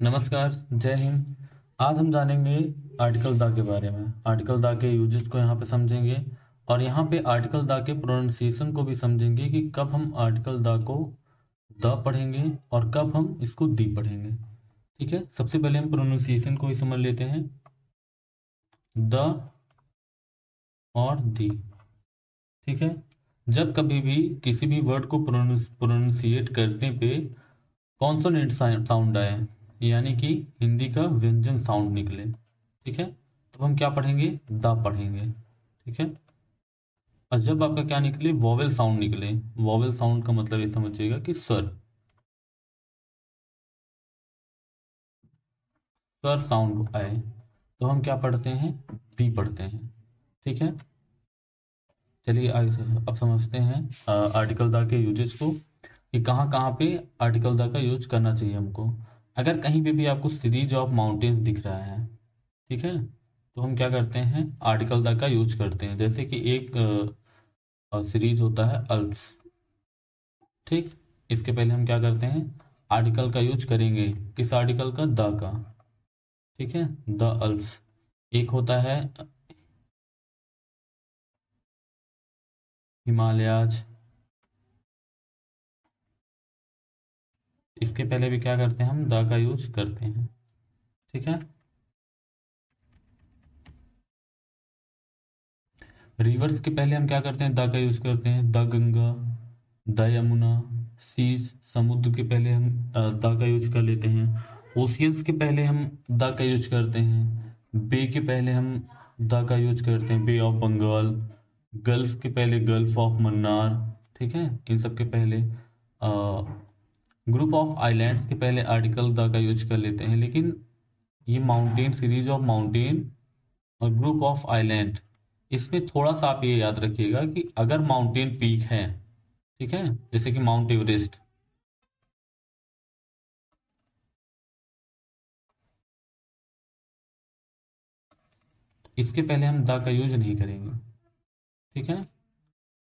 नमस्कार, जय हिंद। आज हम जानेंगे आर्टिकल द के बारे में। आर्टिकल द के यूजेस को यहाँ पे समझेंगे और यहाँ पे आर्टिकल द के प्रोनाउंसिएशन को भी समझेंगे कि कब हम आर्टिकल द को द पढ़ेंगे और कब हम इसको दी पढ़ेंगे। ठीक है, सबसे पहले हम प्रोनाउंसिएशन को ही समझ लेते हैं, द और दी। ठीक है, जब कभी भी किसी भी वर्ड को प्रोनाउंसिएट करने पे कॉन्सोनेंट साउंड आए, यानी कि हिंदी का व्यंजन साउंड निकले, ठीक है, तो हम क्या पढ़ेंगे, द पढ़ेंगे। ठीक है, और जब आपका क्या निकले, वॉवेल साउंड निकले। वॉवेल साउंड का मतलब ये समझिएगा कि स्वर साउंड आए तो हम क्या पढ़ते हैं, दी पढ़ते हैं। ठीक है, चलिए आगे अब समझते हैं आर्टिकल द के यूजेस को, कि कहाँ कहाँ पे आर्टिकल द का यूज करना चाहिए हमको। अगर कहीं पे भी आपको सीरीज ऑफ माउंटेन्स दिख रहा है, ठीक है, तो हम क्या करते हैं, आर्टिकल द का यूज करते हैं। जैसे कि एक सीरीज होता है अल्प्स, ठीक, इसके पहले हम क्या करते हैं, आर्टिकल का यूज करेंगे। किस आर्टिकल का, द का। ठीक है, द अल्प्स। एक होता है हिमालयाज, इसके पहले भी क्या करते हैं, हम द का यूज करते हैं। ठीक है, रिवर्स के पहले हम क्या करते हैं, द का यूज करते हैं। The Ganga, the Yamuna. Seas, समुद्र के पहले हम द का यूज कर लेते हैं। ओशियंस के पहले हम द का यूज करते हैं। बे के पहले हम द का यूज करते हैं, बे ऑफ बंगाल। गल्फ के पहले गल्फ ऑफ मन्नार। ठीक है, इन सब के पहले ग्रुप ऑफ आइलैंड्स के पहले आर्टिकल द का यूज कर लेते हैं। लेकिन ये माउंटेन, सीरीज ऑफ माउंटेन और ग्रुप ऑफ आइलैंड, इसमें थोड़ा सा आप ये याद रखिएगा कि अगर माउंटेन पीक है, ठीक है, जैसे कि माउंट एवरेस्ट, इसके पहले हम द का यूज नहीं करेंगे। ठीक है,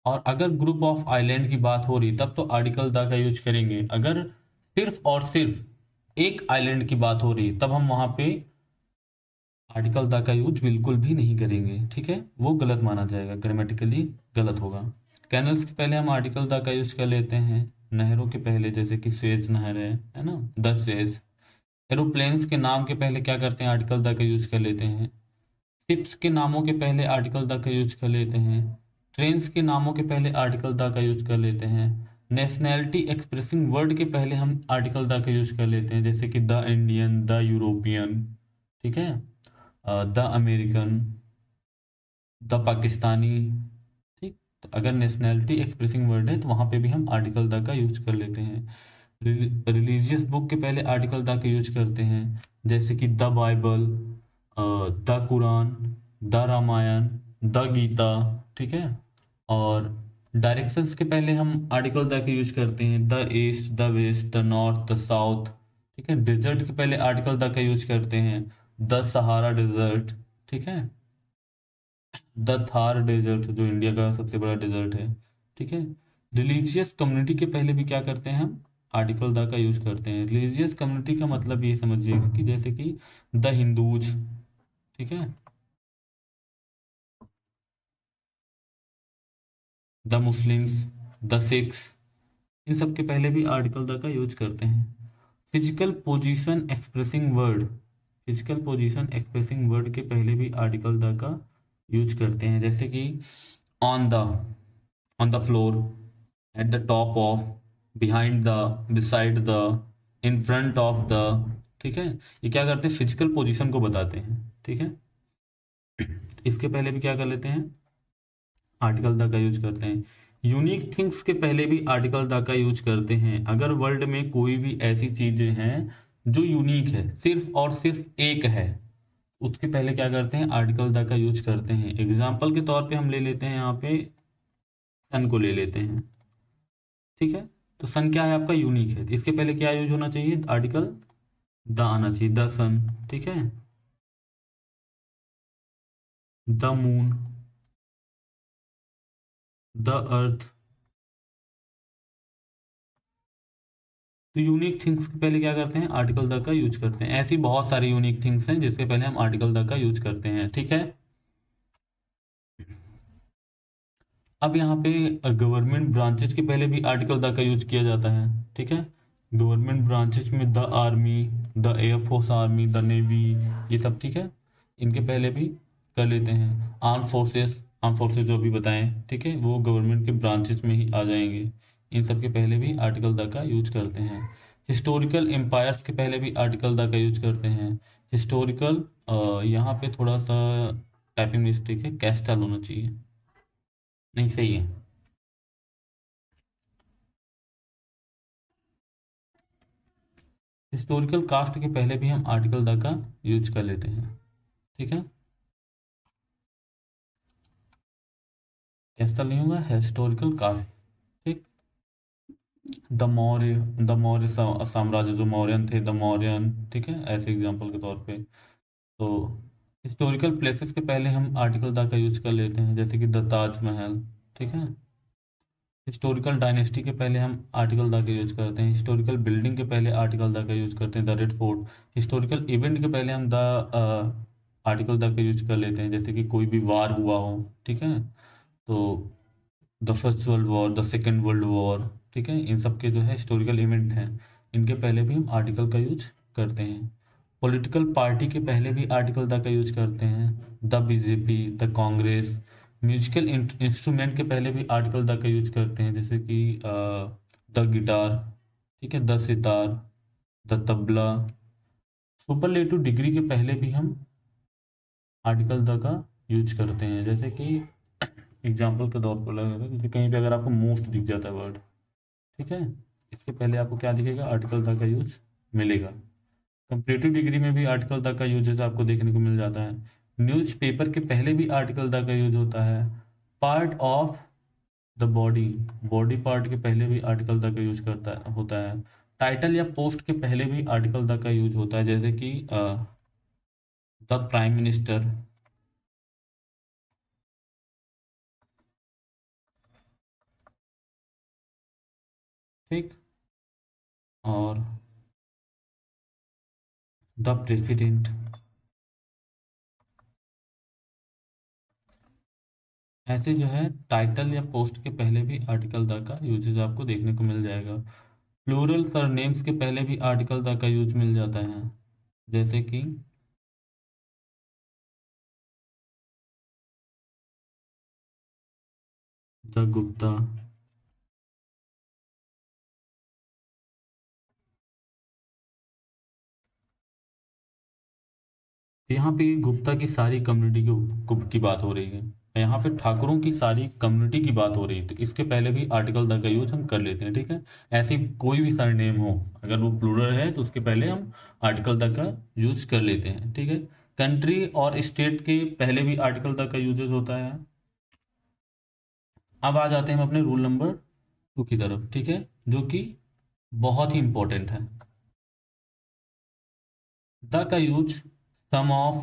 और अगर ग्रुप ऑफ आइलैंड की बात हो रही तब तो आर्टिकल द का यूज करेंगे। अगर सिर्फ और सिर्फ एक आइलैंड की बात हो रही तब हम वहां पे आर्टिकल द का यूज बिल्कुल भी नहीं करेंगे। ठीक है, वो गलत माना जाएगा, ग्रामेटिकली गलत होगा। कैनल्स के पहले हम आर्टिकल द का यूज कर लेते हैं। नहरों के पहले, जैसे कि स्वेज नहर है ना, द स्वेज। एरोप्लेन्स के नाम के पहले क्या करते हैं, आर्टिकल द का यूज कर लेते हैं। शिप्स के नामों के पहले आर्टिकल द का यूज कर लेते हैं। ट्रेन्स के नामों के पहले आर्टिकल द का यूज कर लेते हैं। नेशनैलिटी एक्सप्रेसिंग वर्ड के पहले हम आर्टिकल द का यूज कर लेते हैं, जैसे कि द इंडियन, द यूरोपियन। ठीक है, द अमेरिकन, द पाकिस्तानी। ठीक, तो अगर नेशनैलिटी एक्सप्रेसिंग वर्ड है तो वहाँ पे भी हम आर्टिकल द का यूज कर लेते हैं। रिलीजियस बुक के पहले आर्टिकल द का यूज करते हैं, जैसे कि the Bible, the Quran, the Ramayana, the Gita. ठीक है, और डायरेक्शंस के पहले हम आर्टिकल द का यूज करते हैं, the east, the west, the north, the south. ठीक है, डिजर्ट के पहले आर्टिकल द का यूज करते हैं, द सहारा डिजर्ट। ठीक है, द थार डेजर्ट, जो इंडिया का सबसे बड़ा डेजर्ट है। ठीक है, रिलीजियस कम्युनिटी के पहले भी क्या करते हैं, हम आर्टिकल द का यूज करते हैं। रिलीजियस कम्युनिटी का मतलब ये समझिएगा कि जैसे कि द हिंदूज, ठीक है, द मुस्लिम्स, द सिख्स, इन सब के पहले भी आर्टिकल द का यूज करते हैं। Physical position expressing word, physical position expressing word के पहले भी आर्टिकल द का यूज करते हैं, जैसे कि on the, on the floor, at the top of, behind the, beside the, in front of the. ठीक है, ये क्या करते हैं, फिजिकल पोजीशन को बताते हैं। ठीक है, इसके पहले भी क्या कर लेते हैं, आर्टिकल द का यूज करते हैं। यूनिक थिंग्स के पहले भी आर्टिकल द का यूज करते हैं। अगर वर्ल्ड में कोई भी ऐसी चीजें हैं जो यूनिक है, सिर्फ और सिर्फ एक है, उसके पहले क्या करते हैं, आर्टिकल द का यूज करते हैं। एग्जाम्पल के तौर पे हम ले लेते हैं, यहाँ पे सन को ले लेते हैं। ठीक है, तो सन क्या है, आपका यूनिक है, इसके पहले क्या यूज होना चाहिए, आर्टिकल द आना चाहिए, द सन। ठीक है, द मून, द अर्थ, तो यूनिक थिंग्स के पहले क्या करते हैं, आर्टिकल द का यूज करते हैं। ऐसी बहुत सारी यूनिक थिंग्स हैं जिसके पहले हम आर्टिकल द का यूज करते हैं, ठीक है। अब यहाँ पे गवर्नमेंट ब्रांचेस के पहले भी आर्टिकल द का यूज किया जाता है, ठीक है। गवर्नमेंट ब्रांचेस में the army, the air force army, the navy, ये सब, ठीक है, इनके पहले भी कर लेते हैं। आर्म फोर्सेस जो अभी बताएं, ठीक है, वो गवर्नमेंट के ब्रांचेस में ही आ जाएंगे। इन सब के पहले भी आर्टिकल द का यूज करते हैं। हिस्टोरिकल एम्पायर्स के पहले भी आर्टिकल द का यूज करते हैं। हिस्टोरिकल, यहाँ पे थोड़ा सा टाइपिंग मिस्टेक है, कैस्टल होना चाहिए, नहीं सही है। हिस्टोरिकल कास्ट के पहले भी हम आर्टिकल द का यूज कर लेते हैं, ठीक है। कैस्टल नहीं होगा, हिस्टोरिकल कास्ट, ठीक। द मौर्य साम्राज्य, जो मौर्यन थे, द मौर्यन, ठीक है, ऐसे एग्जांपल के तौर पे। तो हिस्टोरिकल प्लेसेस के पहले हम आर्टिकल द का यूज कर लेते हैं, जैसे कि द ताजमहल, ठीक है। हिस्टोरिकल डायनेस्टी के पहले हम आर्टिकल द का यूज करते हैं। हिस्टोरिकल बिल्डिंग के पहले आर्टिकल द का यूज करते हैं, the red fort. Historical event के पहले हम द आर्टिकल द का यूज कर लेते हैं, जैसे कि कोई भी वार हुआ हो, ठीक है। तो the first world war, the second world war, ठीक है, इन सब के जो है हिस्टोरिकल इवेंट हैं, इनके पहले भी हम आर्टिकल का यूज करते हैं। पॉलिटिकल पार्टी के पहले भी आर्टिकल द का यूज करते हैं, the BJP, the Congress. Musical instrument के पहले भी आर्टिकल द का यूज करते हैं, जैसे कि द गिटार, ठीक है, the sitar, the tabla. Superlative degree के पहले भी हम आर्टिकल द का यूज करते हैं, जैसे कि एग्जाम्पल के तौर पर लगेगा, जैसे कहीं पे अगर आपको मोस्ट दिख जाता है वर्ड, ठीक है, इसके पहले आपको क्या दिखेगा, आर्टिकल द का यूज मिलेगा। कंपैरेटिव डिग्री में भी आर्टिकल द का यूजेज आपको देखने को मिल जाता है। न्यूज़पेपर के पहले भी आर्टिकल द का यूज होता है। Part of the body, body part के पहले भी आर्टिकल द का यूज करता होता है। टाइटल या पोस्ट के पहले भी आर्टिकल द का यूज होता है, जैसे कि द प्राइम मिनिस्टर, ठीक, और द प्रेसिडेंट। ऐसे जो है टाइटल या पोस्ट के पहले भी आर्टिकल द का यूजेज आपको देखने को मिल जाएगा। प्लूरल सरनेम्स के पहले भी आर्टिकल द का यूज मिल जाता है, जैसे कि द गुप्ता। यहाँ पे गुप्ता की सारी कम्युनिटी की बात हो रही है, यहाँ पे ठाकुरों की सारी कम्युनिटी की बात हो रही है, तो इसके पहले भी आर्टिकल द का यूज हम कर लेते हैं, ठीक है। ऐसी कोई भी सरनेम हो, अगर वो प्लूरल है तो उसके पहले हम आर्टिकल द का यूज कर लेते हैं, ठीक है। कंट्री और स्टेट के पहले भी आर्टिकल द का यूजेज होता है। अब आ जाते हैं हम अपने रूल नंबर 2 की तरफ, ठीक है, जो कि बहुत ही इंपॉर्टेंट है। द का use some of,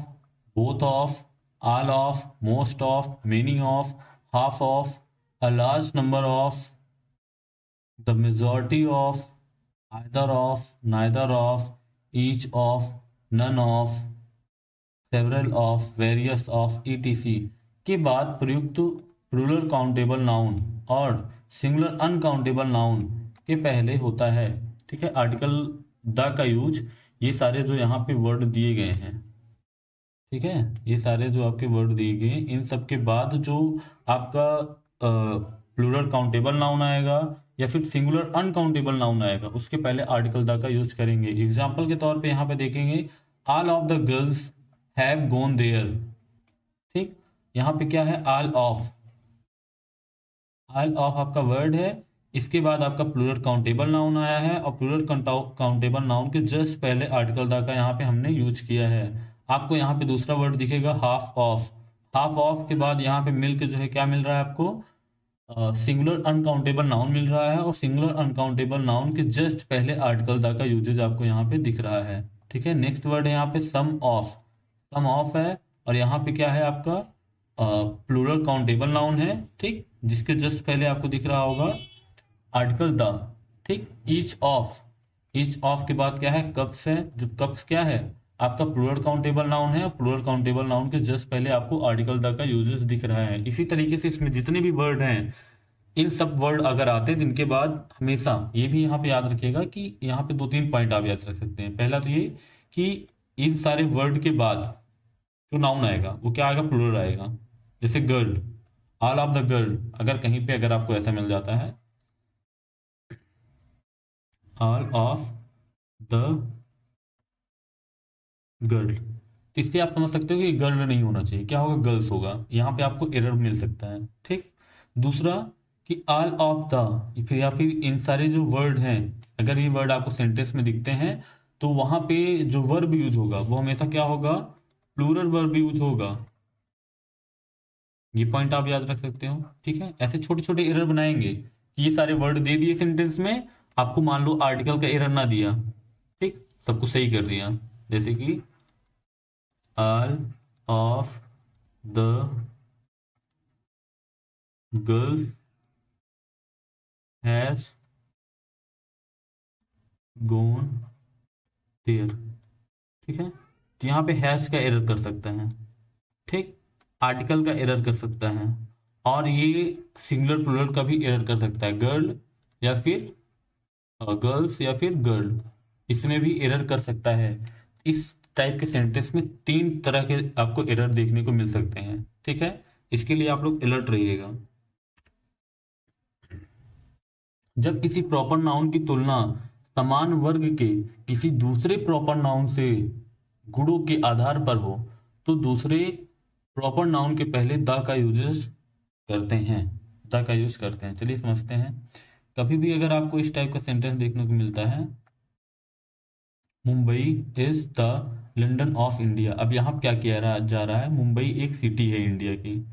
both of, all of, most of, many of, half of, a large number of, the majority of, either of, neither of, each of, none of, several of, various of, ETC के बाद प्रयुक्त plural countable noun और singular uncountable noun के पहले होता है, ठीक है, आर्टिकल द का यूज। ये सारे जो यहाँ पे वर्ड दिए गए हैं, ठीक है, ये सारे जो आपके वर्ड दिए गए हैं, इन सब के बाद जो आपका प्लूरल काउंटेबल नाउन आएगा या फिर सिंगुलर अनकाउंटेबल नाउन आएगा, उसके पहले आर्टिकल द का यूज करेंगे। एग्जाम्पल के तौर पे यहाँ पे देखेंगे, all of the girls have gone there, ठीक, यहाँ पे क्या है, ऑल ऑफ, ऑल ऑफ आपका वर्ड है, इसके बाद आपका प्लूरल काउंटेबल नाउन आया है, और प्लूरल काउंटेबल नाउन के जस्ट पहले आर्टिकल द का यहाँ पे हमने यूज किया है। आपको यहाँ पे दूसरा वर्ड दिखेगा, हाफ ऑफ। हाफ ऑफ के बाद यहाँ पे मिल के जो है क्या मिल रहा है आपको, सिंगुलर अनकाउंटेबल नाउन मिल रहा है, और सिंगुलर अनकाउंटेबल नाउन के जस्ट पहले आर्टिकल द का यूजेज आपको यहाँ पे दिख रहा है, ठीक है। नेक्स्ट वर्ड है यहाँ पे सम ऑफ, सम ऑफ है, और यहाँ पे क्या है आपका प्लूरल काउंटेबल नाउन है, ठीक, जिसके जस्ट पहले आपको दिख रहा होगा आर्टिकल द, ठीक। ईच ऑफ, ईच ऑफ के बाद क्या है, कप्स है। जो कप्स क्या है, आपका प्लूरल काउंटेबल नाउन है, और प्लूरल काउंटेबल नाउन के जस्ट पहले आपको आर्टिकल द का यूजेस दिख रहा है। इसी तरीके से इसमें जितने भी वर्ड हैं, इन सब वर्ड अगर आते हैं जिनके बाद हमेशा ये भी यहाँ पे याद रखिएगा कि यहाँ पे 2-3 पॉइंट आप याद रख सकते हैं। पहला तो ये कि इन सारे वर्ड के बाद जो नाउन आएगा वो क्या आएगा, प्लूरल आएगा। जैसे girl, all of the girl, अगर कहीं पे अगर आपको ऐसा मिल जाता है ऑल ऑफ द गर्ल, तो इससे आप समझ सकते हो कि गर्ल नहीं होना चाहिए, क्या होगा, गर्ल्स होगा। यहाँ पे आपको एरर मिल सकता है। ठीक। दूसरा कि ऑल ऑफ द, फिर या फिर इन सारे जो वर्ड हैं, अगर ये वर्ड आपको सेंटेंस में दिखते हैं तो वहां पे जो वर्ब यूज होगा वो हमेशा क्या होगा, प्लूरल वर्ब यूज होगा। ये पॉइंट आप याद रख सकते हो। ठीक है, ऐसे छोटे छोटे एरर बनाएंगे कि ये सारे वर्ड दे दिए सेंटेंस में, आपको मान लो आर्टिकल का एरर ना दिया, ठीक, सब कुछ सही कर दिया। जैसे कि all of the girls has gone there. ठीक है, तो यहाँ पे हैज का एरर कर सकता है, ठीक, आर्टिकल का एरर कर सकता है, और ये सिंगुलर प्लूरल का भी एरर कर सकता है, गर्ल या फिर गर्ल्स या फिर गर्ल, इसमें भी एरर कर सकता है। इस टाइप के सेंटेंस में 3 तरह के आपको एरर देखने को मिल सकते हैं। ठीक है, इसके लिए आप लोग अलर्ट रहिएगा। जब किसी प्रॉपर नाउन की तुलना समान वर्ग के किसी दूसरे प्रॉपर नाउन से गुणों के आधार पर हो तो दूसरे प्रॉपर नाउन के पहले द का यूजेस करते हैं, द का यूज करते हैं। चलिए समझते हैं। कभी भी अगर आपको इस टाइप का सेंटेंस देखने को मिलता है, Mumbai is the London of India. अब यहाँ क्या किया जा रहा है, मुंबई एक सिटी है इंडिया की,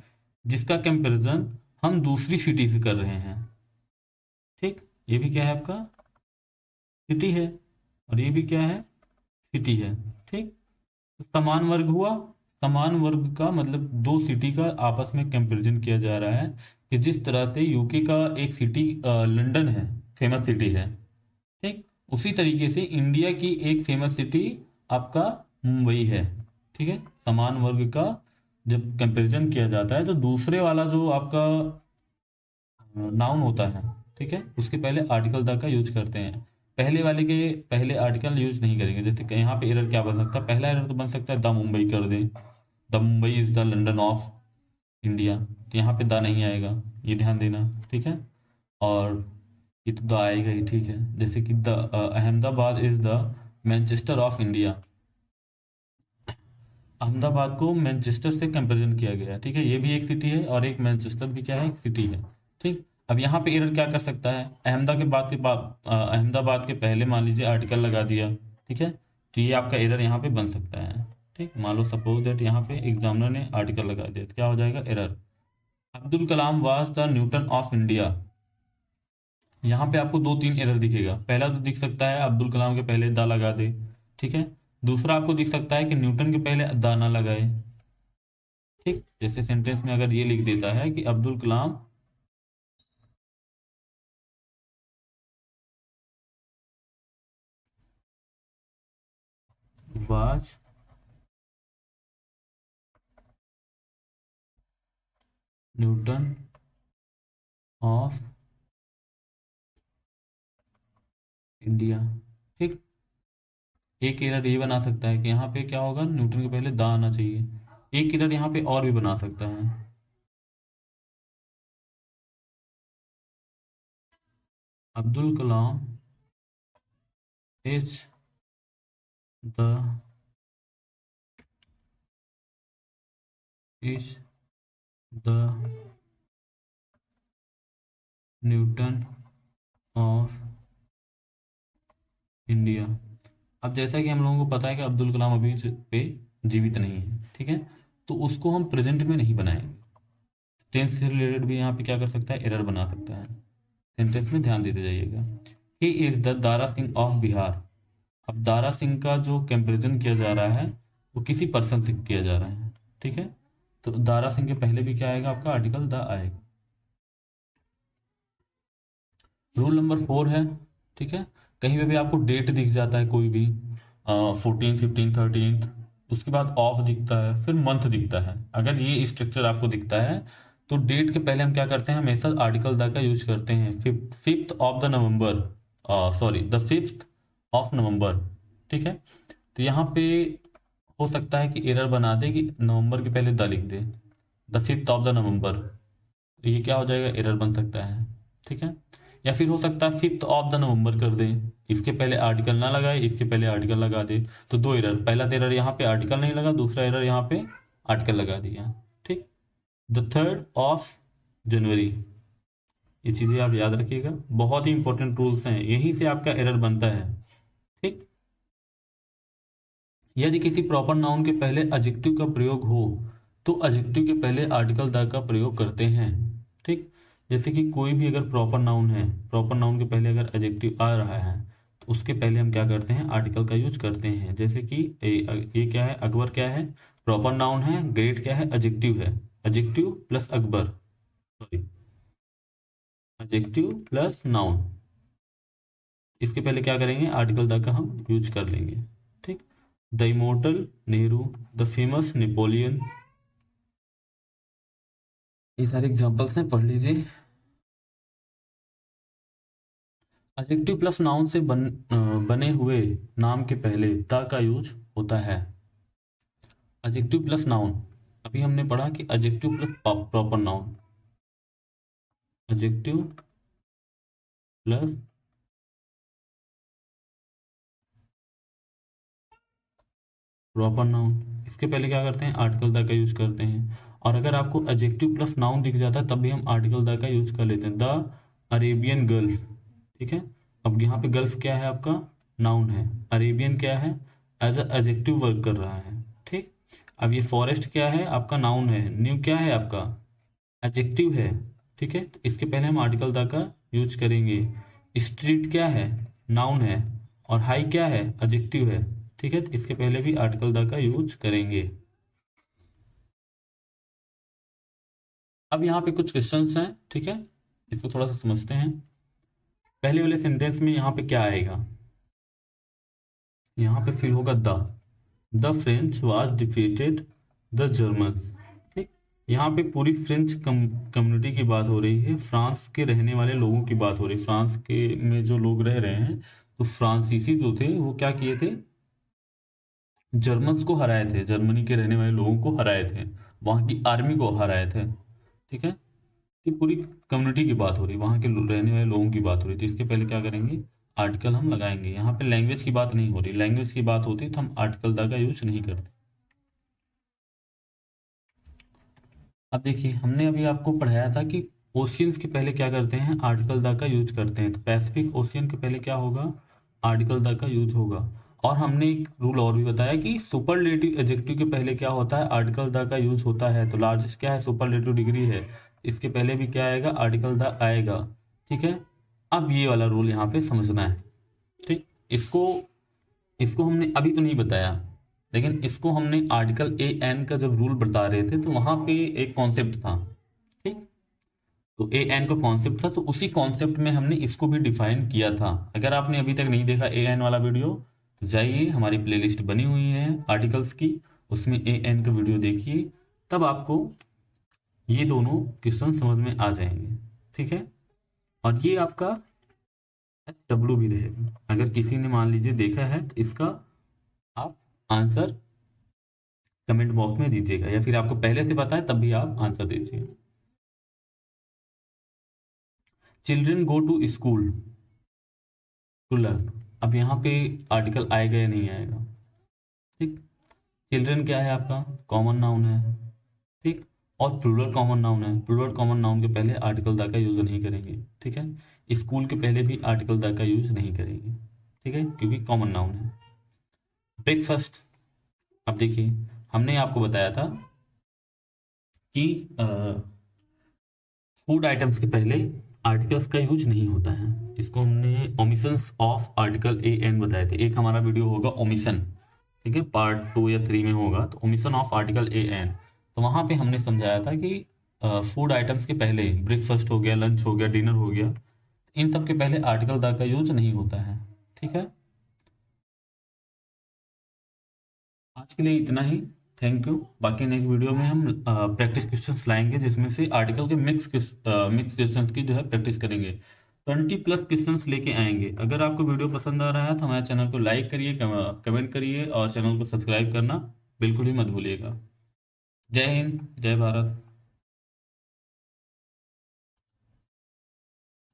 जिसका कंपैरिजन हम दूसरी सिटी से कर रहे हैं। ठीक, ये भी क्या है आपका, सिटी है, और ये भी क्या है, सिटी है। ठीक, तो समान वर्ग हुआ। समान वर्ग का मतलब 2 सिटी का आपस में कंपैरिजन किया जा रहा है, कि जिस तरह से यूके का एक सिटी लंदन है, फेमस सिटी है, ठीक, उसी तरीके से इंडिया की एक फेमस सिटी आपका मुंबई है। ठीक है, समान वर्ग का जब कंपैरिजन किया जाता है तो दूसरे वाला जो आपका नाउन होता है, ठीक है, उसके पहले आर्टिकल द का यूज करते हैं, पहले वाले के पहले आर्टिकल यूज नहीं करेंगे। जैसे कि यहाँ पे एरर क्या बन सकता है, पहला एरर तो बन सकता है द मुंबई कर दें, the Mumbai is the London of India, तो यहाँ पे द नहीं आएगा, ये ध्यान देना। ठीक है, और ये तो द आएगा ही। ठीक है, जैसे कि the Ahmedabad is the Manchester of India, Ahmedabad को मैनचेस्टर से कंपेरिजन किया गया। ठीक है, ये भी एक सिटी है और एक मैनचेस्टर भी क्या है, एक सिटी है। ठीक, अब यहाँ पे एरर क्या कर सकता है, अहमदाबाद के पहले मान लीजिए आर्टिकल लगा दिया। ठीक है, तो ये आपका एरर यहाँ पे बन सकता है। ठीक, मान लो सपोज दैट यहाँ पे एग्जामिनर ने आर्टिकल लगा दिया, तो क्या हो जाएगा, error. Abdul Kalam was the Newton of India, यहाँ पे आपको 2-3 एरर दिखेगा। पहला तो दिख सकता है अब्दुल कलाम के पहले दा लगा दे। ठीक है, दूसरा आपको दिख सकता है कि न्यूटन के पहले दा ना लगाए। ठीक, जैसे सेंटेंस में अगर ये लिख देता है कि Abdul Kalam was Newton of India. ठीक, एक एरर ये बना सकता है कि यहाँ पे क्या होगा, न्यूटन के पहले दा आना चाहिए। एक एरर यहाँ पे और भी बना सकता है, Abdul Kalam is the is the Newton of India. अब जैसा कि हम लोगों को पता है कि अब्दुल कलाम अभी पे जीवित नहीं है, ठीक है, तो उसको हम प्रेजेंट में नहीं बनाएंगे। टेंस से रिलेटेड भी यहाँ पे क्या कर सकता है, एरर बना सकता है। सेंटेंस में ध्यान देते जाइएगा। He is the Dara Singh of Bihar. अब दारा सिंह का जो कंपेरिजन किया जा रहा है वो किसी पर्सन से किया जा रहा है। ठीक है, तो दारा सिंह के पहले भी क्या आएगा, आपका आर्टिकल द आएगा। रूल नंबर 4 है, ठीक है, कहीं पे भी आपको डेट दिख जाता है कोई भी 14, 15, 13, उसके बाद ऑफ दिखता है, फिर मंथ दिखता है, अगर ये स्ट्रक्चर आपको दिखता है तो डेट के पहले हम क्या करते हैं, हमेशा आर्टिकल द का यूज करते हैं। Fifth of the November, sorry the 5th of November, ठीक है। तो यहाँ पे हो सकता है कि एरर बना दे कि नवंबर के पहले द लिख दे, the 5th of the November, तो ये क्या हो जाएगा, एरर बन सकता है, ठीक है। या फिर हो सकता है 5th ऑफ द नवंबर कर दें, इसके पहले आर्टिकल ना लगाए, इसके पहले आर्टिकल लगा दे, तो दो एरर, पहला एरर यहाँ पे आर्टिकल नहीं लगा, दूसरा एरर यहाँ पे आर्टिकल लगा दिया, ठीक। द 3rd ऑफ जनवरी, ये चीजें आप याद रखिएगा, बहुत ही इंपॉर्टेंट रूल्स हैं, यहीं से आपका एरर बनता है, ठीक। यदि किसी प्रॉपर नाउन के पहले एडजेक्टिव का प्रयोग हो तो एडजेक्टिव के पहले आर्टिकल द का प्रयोग करते हैं, ठीक। जैसे कि कोई भी अगर प्रॉपर नाउन है, प्रॉपर नाउन के पहले अगर एडजेक्टिव आ रहा है तो उसके पहले हम क्या करते हैं, आर्टिकल का यूज करते हैं। जैसे कि ये क्या है, अकबर क्या है, प्रॉपर नाउन है, ग्रेट क्या है, एडजेक्टिव है, adjective plus Akbar, sorry adjective plus noun, इसके पहले क्या करेंगे, आर्टिकल द का हम यूज कर लेंगे, ठीक। The immortal Nehru, the famous Napoleon, ये सारे एग्जांपल्स हैं, पढ़ लीजिए। एडजेक्टिव प्लस नाउन से बने हुए नाम के पहले द का यूज होता है। एडजेक्टिव प्लस नाउन, अभी हमने पढ़ा कि adjective plus proper noun, adjective plus proper noun, इसके पहले क्या करते हैं, आर्टिकल द का यूज करते हैं। और अगर आपको एडजेक्टिव प्लस नाउन दिख जाता है तब भी हम आर्टिकल द का यूज कर लेते हैं, द अरेबियन गल्फ, ठीक है। अब यहाँ पे गल्फ क्या है, आपका नाउन है, अरेबियन क्या है, एज अ एडजेक्टिव वर्क कर रहा है, ठीक। अब ये फॉरेस्ट क्या है, आपका नाउन है, न्यू क्या है, आपका एडजेक्टिव है, ठीक है। तो इसके पहले हम आर्टिकल द का यूज करेंगे। स्ट्रीट क्या है, नाउन है, और हाई क्या है, एडजेक्टिव है, ठीक है। तो इसके पहले भी आर्टिकल द का यूज करेंगे। अब यहाँ पे कुछ क्वेश्चंस हैं, ठीक है, इसको थोड़ा सा समझते हैं। पहले वाले सेंटेंस में यहाँ पे क्या आएगा, यहाँ पे फिल होगा the French was defeated the Germans, ठीक। यहाँ पे पूरी फ्रेंच कम्युनिटी की बात हो रही है, फ्रांस के रहने वाले लोगों की बात हो रही है, फ्रांस के में जो लोग रह रहे हैं, तो फ्रांसीसी जो थे वो क्या किए थे, जर्मन्स को हराए थे, जर्मनी के रहने वाले लोगों को हराए थे, वहाँ की आर्मी को हराए थे, ठीक है। ये पूरी कम्युनिटी की बात हो रही है, वहाँ के रहने वाले लोगों की बात हो रही थी, इसके पहले क्या करेंगे, आर्टिकल हम लगाएंगे। यहाँ पे लैंग्वेज की बात नहीं हो रही, लैंग्वेज की बात होती तो हम आर्टिकल द का यूज नहीं करते। अब देखिए, हमने अभी आपको पढ़ाया था कि ओशियंस के पहले क्या करते हैं, आर्टिकल द का यूज करते हैं। तो पैसिफिक ओशियन के पहले क्या होगा, आर्टिकल द का यूज होगा। और हमने एक रूल और भी बताया कि सुपरलेटिव एडजेक्टिव के पहले क्या होता है, आर्टिकल द का यूज होता है। तो लार्जेस्ट क्या है, सुपरलेटिव डिग्री है, इसके पहले भी क्या आएगा, आर्टिकल द आएगा, ठीक है। अब ये वाला रूल यहाँ पे समझना है, ठीक। इसको इसको हमने अभी तो नहीं बताया, लेकिन इसको हमने आर्टिकल ए एन का जब रूल बता रहे थे तो वहां पे एक कॉन्सेप्ट था, ठीक। तो ए एन का कॉन्सेप्ट था, तो उसी कॉन्सेप्ट में हमने इसको भी डिफाइन किया था। अगर आपने अभी तक नहीं देखा ए एन वाला वीडियो तो जाइए, हमारी प्लेलिस्ट बनी हुई है आर्टिकल्स की, उसमें ए एन का वीडियो देखिए, तब आपको ये दोनों क्वेश्चन समझ में आ जाएंगे, ठीक है। और ये आपका एच डब्ल्यू भी रहेगा, अगर किसी ने मान लीजिए देखा है तो इसका आप आंसर कमेंट बॉक्स में दीजिएगा, या फिर आपको पहले से पता है तब भी आप आंसर दीजिए। Children go to school to learn, अब यहाँ पे आर्टिकल आएगा या नहीं आएगा, ठीक। चिल्ड्रन क्या है, आपका कॉमन नाउन है, ठीक। और प्लूरल कॉमन नाउन है, प्लूरल कॉमन नाउन के पहले आर्टिकल द का यूज नहीं करेंगे, ठीक है। स्कूल के पहले भी आर्टिकल द का यूज नहीं करेंगे, ठीक है, क्योंकि कॉमन नाउन है। ब्रेकफास्ट, अब देखिए, हमने आपको बताया था कि फूड आइटम्स के पहले आर्टिकल्स का यूज नहीं होता है, इसको हमने omissions of article a an बताए थे। एक हमारा वीडियो होगा ओमिशन, ठीक है, पार्ट 2 या 3 में होगा, तो omission of article a an, तो वहां पे हमने समझाया था कि फूड आइटम्स के पहले ब्रेकफास्ट हो गया, लंच हो गया, डिनर हो गया, इन सब के पहले आर्टिकल द का यूज नहीं होता है, ठीक है, आज के लिए इतना ही। Thank you. बाकी नेक्स्ट वीडियो में हम प्रैक्टिस क्वेश्चंस लाएंगे, जिसमें से आर्टिकल के मिक्स क्वेश्चंस की जो है प्रैक्टिस करेंगे। 20+ क्वेश्चंस लेके आएंगे। अगर आपको वीडियो पसंद आ रहा है तो हमारे चैनल को लाइक करिए, कमेंट करिए और चैनल को सब्सक्राइब करना बिल्कुल ही मत भूलिएगा। जय हिंद, जय भारत।